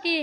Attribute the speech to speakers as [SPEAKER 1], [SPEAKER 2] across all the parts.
[SPEAKER 1] কি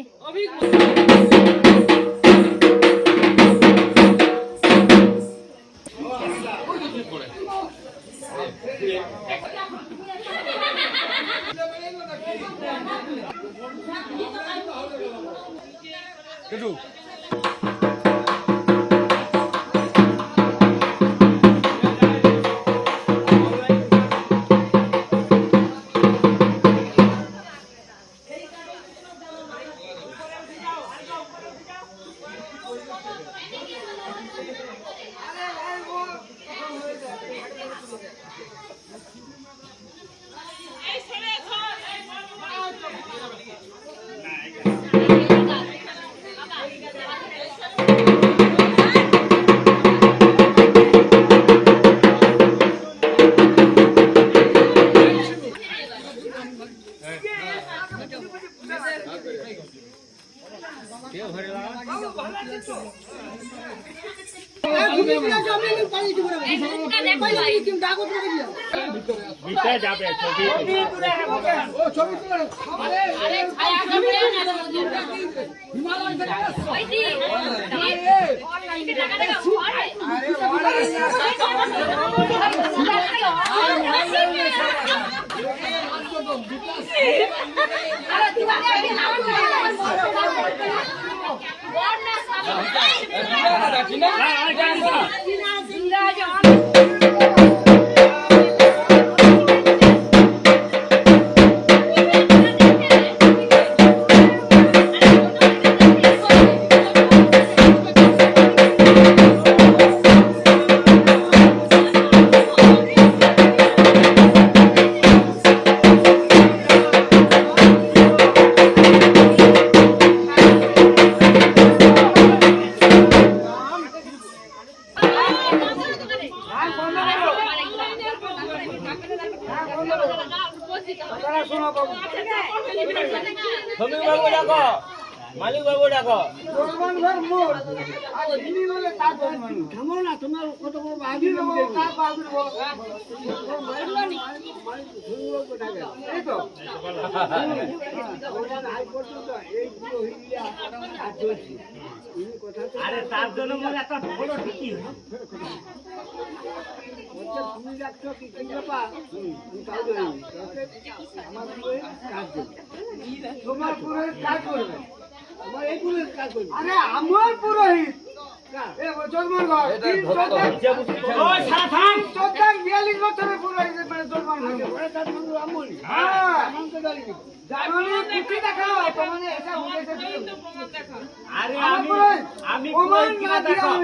[SPEAKER 2] মালিক বাবু ডাকো আরে তার জন্য মনে একটা বড় ঠিকই তুমি যাচ্ছ কি ব্যাপার তোমার পুরোহিত কাজ করবে আমার এই পুরোহিত কাজ করবে আরে আমার পুরোহিত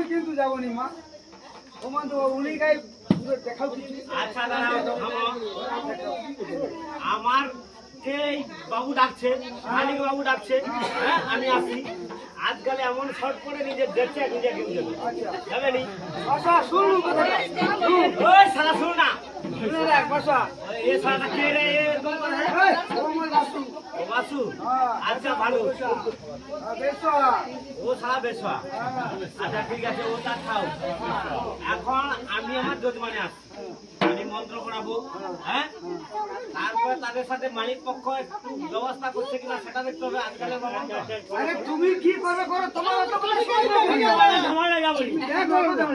[SPEAKER 2] কিন্তু যাবনি মা ওমান তো উনি গাই দেখাও কিছু আচ্ছা আমার এই বাবু ডাকছে মালিক বাবু ডাকছে হ্যাঁ আমি আসি আজকাল এমন শর্ট করে নিজের দেখছে নিজে কেউ যাবে নি শুনুন ওই সারা শুন না বাসু আচ্ছা ভালো ও সারা বেশা আচ্ছা ঠিক আছে ও তার খাও এখন আমি আমার যজমানে আসছি আমি মন্ত্র করাবো হ্যাঁ তারপরে তাদের সাথে মালিক পক্ষ একটু ব্যবস্থা করছে কিনা সেটা দেখতে হবে আজকালের বাবা আরে তুমি কি করবে করো তোমার তো কোনো সময় যাবো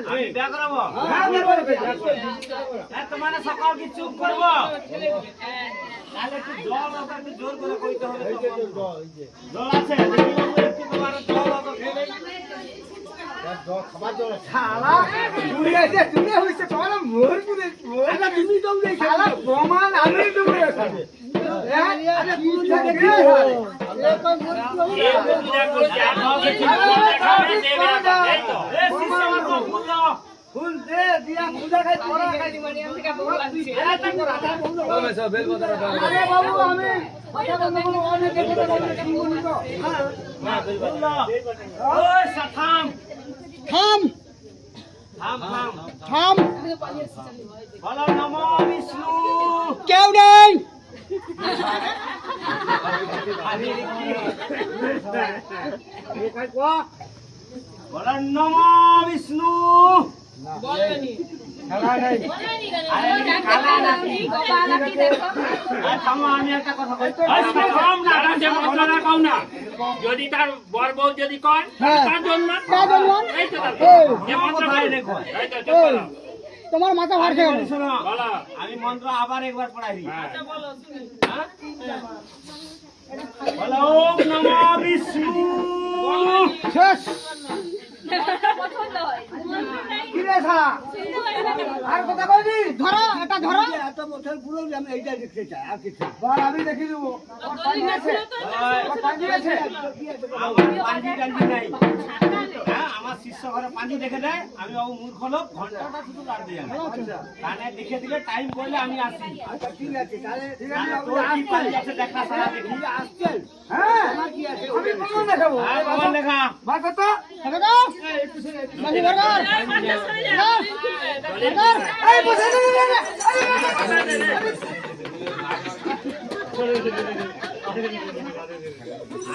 [SPEAKER 2] আমি বিয়া করাবো হ্যাঁ তোমার সকাল কি চুপ করবো তাহলে একটু জল একটু জোর করে কইতে হবে জল আছে একটু জল অত খেলে শালা পুরি আছে তুমি হইছে তোমার মোর পুরে আরে তুমি তো দেই শালা প্রমাণ আমি তুমি আছে আরে পুরো থেকে কি হয় এখন মোর পূজা করছে আমাকে ঠিক দেখাবে দেবে এই তো এ সিস্টেম তো ফুল দাও ফুল দে দিয়া পূজা খাই তোরা খাই দিবানি আমি কা বল দিছি এটা করা তবে সব বেল কথা আরে বাবু আমি কথা বলবো অনেক দেখে শুনুনি তো হ্যাঁ না বেল কথা ওই সাথাম থাম থাম থাম থাম বলো নমো বিষ্ণু কেউ নেই বলো নমো বিষ্ণু খেলা নেই।
[SPEAKER 1] আমি একটা কথা কই যদি তার বর বউ যদি কয় তার জন্য
[SPEAKER 2] তোমার মাথা ভার খেয়ে
[SPEAKER 1] আমি মন্ত্র আবার একবার পড়াই দিই। বলো ওম নমঃ বিষ্ণু।
[SPEAKER 2] শেষ কিরে ছাড়া আর কথা কইবি ধরো এটা ধরো এত বছর পুরো আমি এইটা দেখতে চাই আর কিছু বল আমি দেখি দেব পানি আছে পানি আছে
[SPEAKER 1] আমার পানি টানি নাই। হ্যাঁ আমার শিষ্য ঘরে পানি দেখে দেয় আমি বাবু মূর্খ লোক ঘন্টাটা শুধু কাট দিই আমি কানে দেখে দিলে টাইম বললে আমি আসি।
[SPEAKER 2] আচ্ছা ঠিক আছে তাহলে ঠিক আছে
[SPEAKER 1] তোর কি পানি আছে দেখা সারা দেখি
[SPEAKER 2] আসছে হ্যাঁ আমার কি আছে আমি প্রমাণ দেখাবো
[SPEAKER 1] আর প্রমাণ দেখা
[SPEAKER 2] বাস তো দেখা দাও মাঝি বর্গার এই বসে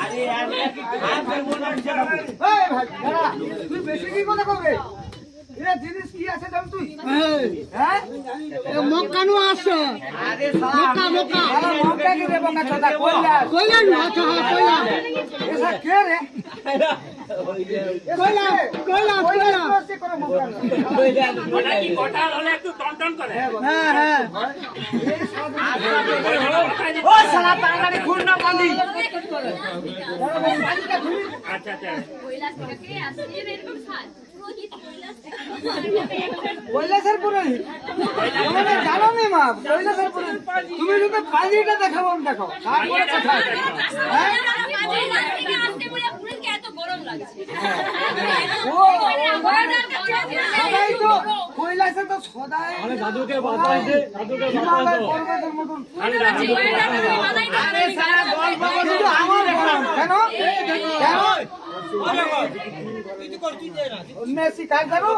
[SPEAKER 1] আরে আর কি খারাপ করবো না বিচার হবে।
[SPEAKER 2] এই ভাই দাঁড়া, তুই বেশি কি কথা কবে এরা জিনিস কি আছে জান তুই হ্যাঁ
[SPEAKER 3] মক্কানো আছে
[SPEAKER 1] আরে সালা
[SPEAKER 3] মক্কা
[SPEAKER 2] আরে মক্কা কি রে বকা চোদা কইলা
[SPEAKER 3] কইলাম আচ্ছা হ্যাঁ কইলাম
[SPEAKER 2] এসা কে রে
[SPEAKER 3] কইলাম কইলাম কইলাম
[SPEAKER 2] কি করে মক্কা
[SPEAKER 1] ওটা কি কটাল হলে একটু টনটন করে।
[SPEAKER 3] হ্যাঁ হ্যাঁ
[SPEAKER 1] ও শালা তাড়াতাড়ি খুন না বাঁধি। আচ্ছা আচ্ছা
[SPEAKER 2] কৈলাসের পুরোহিত তোমাদের জানো নি মা কৈলাসের পুরোহিত তুমি যদি পাঁজিটা দেখাবো দেখো তারপরে কথা হ্যাঁ সবাই তো কৈলাসে তো সদাই দাদুকে বাতাস দে দাদুকে বাতাস দে পর্বতের মতন
[SPEAKER 1] আরে সারা গল্প
[SPEAKER 2] কিন্তু আমার গরম কেন কেন উন্নয়সী কাজ জানো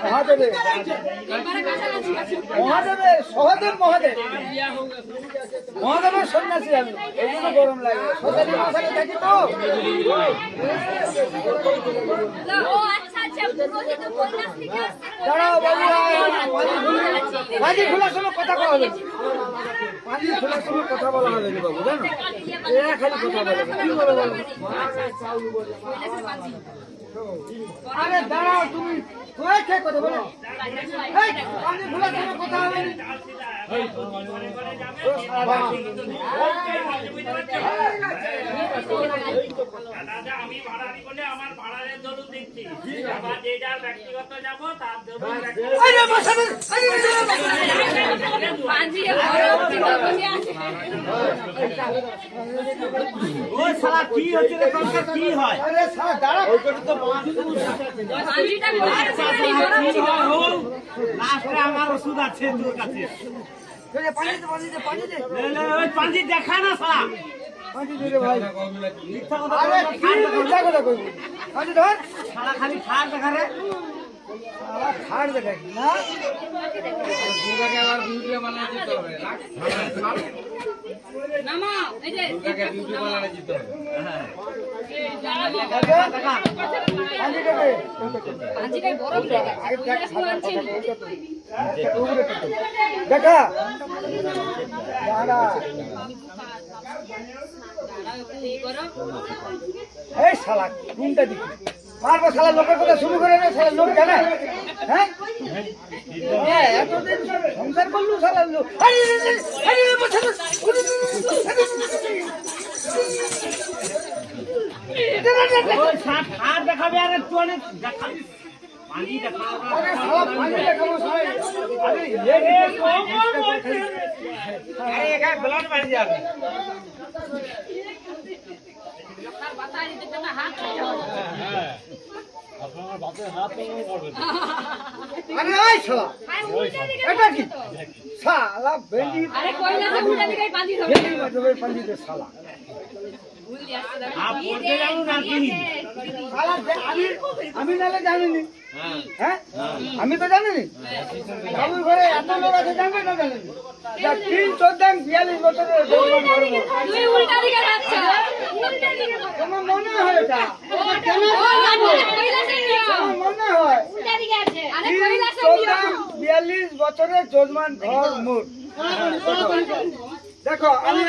[SPEAKER 2] মহাদেবে মহাদেবে সহদেব মহাদেব মহাদেবের সন্ন্যাসী আমি এই জন্য গরম লাগে সদালি মশাকে দেখি তো দাঁড়াও বাবু পানি খোলার সময় কথা বলা হবে পানি খোলার সময় কথা বলা হবে বাবু জানো এরা খালি কথা বলে কি বলে বলো আরে দাঁড়াও তুমি তোরা কে কথা বলো এই পানি খোলার সময় কথা হবে
[SPEAKER 1] দাদা আমি ভাড়ারি বলে আমার ভাড়ারের দরুন দিচ্ছি আবার যে যার ব্যক্তিগত যাবো তার দরুন
[SPEAKER 2] আরে বসাবে
[SPEAKER 1] ও শালা কি হচ্ছে রে তোর কি হয়
[SPEAKER 2] আরে সারা দাঁড়া
[SPEAKER 1] লাস্টে আমার ওষুধ আছে তোর কাছে
[SPEAKER 2] পানি দে পানি দে
[SPEAKER 1] ওই পাঞ্জি দেখা না শালা
[SPEAKER 2] পানি দে রে ভাই
[SPEAKER 1] মিথ্যা কথা
[SPEAKER 2] আরে কি মিথ্যা কথা কইবি পানি ধর
[SPEAKER 1] শালা খালি খার দেখা রে
[SPEAKER 2] শালা ছাড় দেখা কি না
[SPEAKER 4] দুর্গাকে আবার ভিডিও বানায় দিতে হবে
[SPEAKER 5] নামা এই যে
[SPEAKER 4] দুর্গাকে ভিডিও বানায় দিতে হবে
[SPEAKER 2] পানি দেবে
[SPEAKER 5] আজকে বড় হয়ে গেছে কৈলাস মানছি
[SPEAKER 2] দেখা দাঁড়া
[SPEAKER 5] এই করো
[SPEAKER 2] এই শালা কোনটা দিবি মারবো শালা লোকের কথা শুরু করে রে শালা লোক জানে হ্যাঁ এতদিন সংসার করলু শালা লোক আরে বসে
[SPEAKER 1] ওই খার দেখাবে আর একটু অনেক দেখাবি পানি দেখাবো
[SPEAKER 2] আরে শালা পানি দেখাবো সবাই আরে
[SPEAKER 1] আরে একা ব্লাড মারি যাবে
[SPEAKER 5] লোকার বাতারি দিতে না হাত
[SPEAKER 2] আরে ওই শালা এটা কি শালা বেলি
[SPEAKER 5] আরে কৈলাসে উল্টা দিকে বাঁধি ধরে
[SPEAKER 2] বেলি বাজবে পালিতে শালা
[SPEAKER 5] ভুল যাচ্ছে না
[SPEAKER 1] আপ পড়তে জানো না কি
[SPEAKER 2] শালা আমি নালে জানিনি হ্যাঁ আমি তো জানিনি বাবুর ঘরে এত লোক আছে জানবে না জানেন 3-14-42 বছরের জন্ম ধর্ম
[SPEAKER 5] তুই উল্টা দিকে যাচ্ছ উল্টা দিকে
[SPEAKER 2] তোমার মনে হয় এটা
[SPEAKER 5] কেন কৈলাসে নিও
[SPEAKER 2] তোমার মনে হয়
[SPEAKER 5] উল্টা দিকে আছে
[SPEAKER 2] 42 বছরের যজমান ঘর মোট। দেখো আমি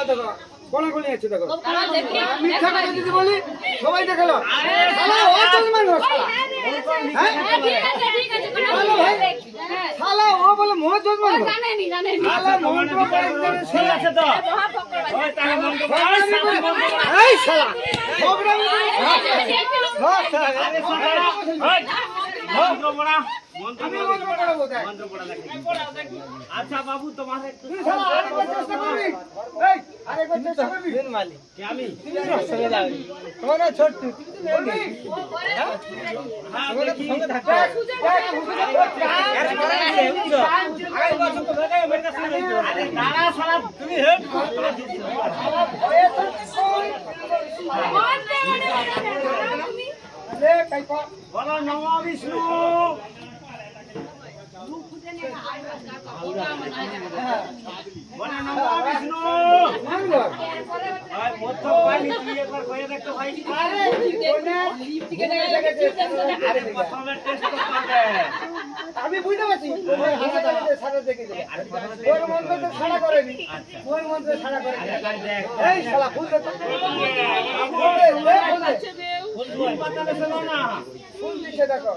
[SPEAKER 2] দেখো কোলাকুলি আছে দেখো
[SPEAKER 5] তারা দেখে
[SPEAKER 2] মিথ্যা কথা যদি বলি সবাই দেখালো শালা ও যজমান ঘর শালা হ্যাঁ
[SPEAKER 5] ঠিক আছে কোনো হ্যাঁ
[SPEAKER 2] শালা ও বলে মোর যজমান ঘর
[SPEAKER 5] জানেনি
[SPEAKER 2] শালা মন্ত্র পড়ে
[SPEAKER 1] ঠিক আছে তো
[SPEAKER 5] মহাপক্কর
[SPEAKER 1] ওই তাহলে মন্ত্র পড়া
[SPEAKER 2] এই শালা খবরা
[SPEAKER 1] মন্ত্র পড়া মন্ত্র
[SPEAKER 2] আমি
[SPEAKER 1] পড়া
[SPEAKER 2] মন্ত্র পড়াবো দেখ
[SPEAKER 1] মন্ত্র পড়া দেখি আচ্ছা বাবু তোমার একটু
[SPEAKER 2] তুই শালা আরেকবার চেষ্টা করবি এই আরেকবার চেষ্টা করবি
[SPEAKER 1] কি আমি
[SPEAKER 2] তোরা ছোট তুই বলবি
[SPEAKER 1] হ্যাঁ দেখি আরে দাঁড়া শালা তুমি হেড বলো নম বিষ্ণু বলো নম বিষ্ণু মধ্য পানি তুই একবার কয়ে দেখতো ভাই আরে প্রথমে টেস্ট করতে হবে
[SPEAKER 2] আমি বুঝতে পারছি সারা দেখে দেবে ওর মন্ত্র তো সারা করেনি ওর মন্ত্র সারা করেনি
[SPEAKER 1] দেখ
[SPEAKER 2] এই শালা ফুল দে
[SPEAKER 1] ফুল পাতালে শোনো না
[SPEAKER 2] ফুল দিছে দেখো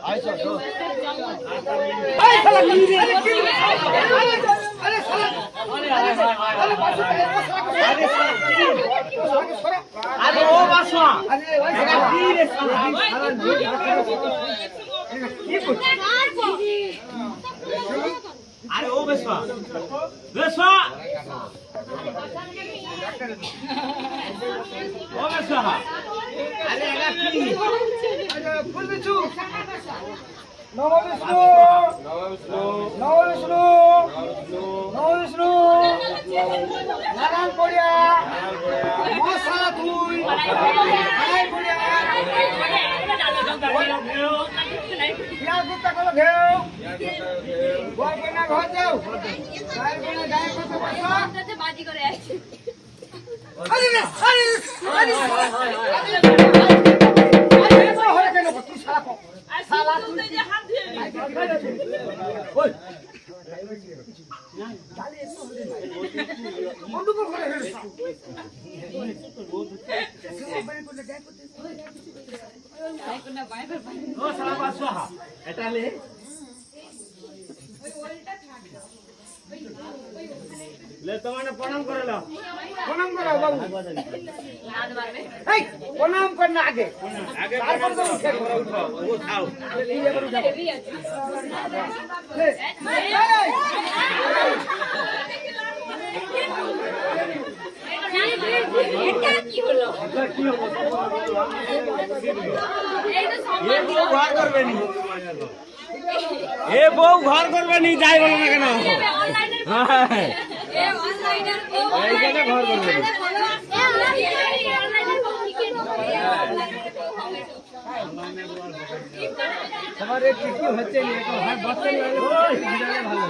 [SPEAKER 1] আরে ও বাসা কি রে আরে ও বেসা বেসা ও বেসা আরে এরা কি
[SPEAKER 2] ফুল দিছু নম বিষ্ণু নম বিষ্ণু নম বিষ্ণু নারায়ণ পড়িয়া মশা তুই নারায়ণ পড়িয়া ইয়া গুপ্তা কল ঘেও বল কইনা ঘর যাও গায়ের কোনে গায়ে কত বসা
[SPEAKER 5] বাজি করে আসছে
[SPEAKER 2] আরে রে আরে হরে কেন তুই শালা
[SPEAKER 5] আর তুই যে হাত ধুয়ে
[SPEAKER 2] ওই মন্ডুপুর করে হেড়েছ
[SPEAKER 1] ও সালা বাসা এটা লে লে তোমারে প্রণাম করে নাও
[SPEAKER 2] প্রণাম করো বাবু
[SPEAKER 5] নাচ মারবে
[SPEAKER 2] এই প্রণাম কর না আগে
[SPEAKER 1] আগে
[SPEAKER 2] তারপর তো উঠে
[SPEAKER 1] ও খাও
[SPEAKER 5] হেভি আছে এটা কি হলো
[SPEAKER 1] কি হবে
[SPEAKER 5] এই তো
[SPEAKER 1] এ বউ ঘর করবে নি এ বউ ঘর করবে নি যাই বলো না কেন হ্যাঁ
[SPEAKER 5] এ অনলাইনের
[SPEAKER 1] এইখানে ঘর করবে
[SPEAKER 2] আমারে কি কি হচ্ছে নি এখন হয় বসতে ভালো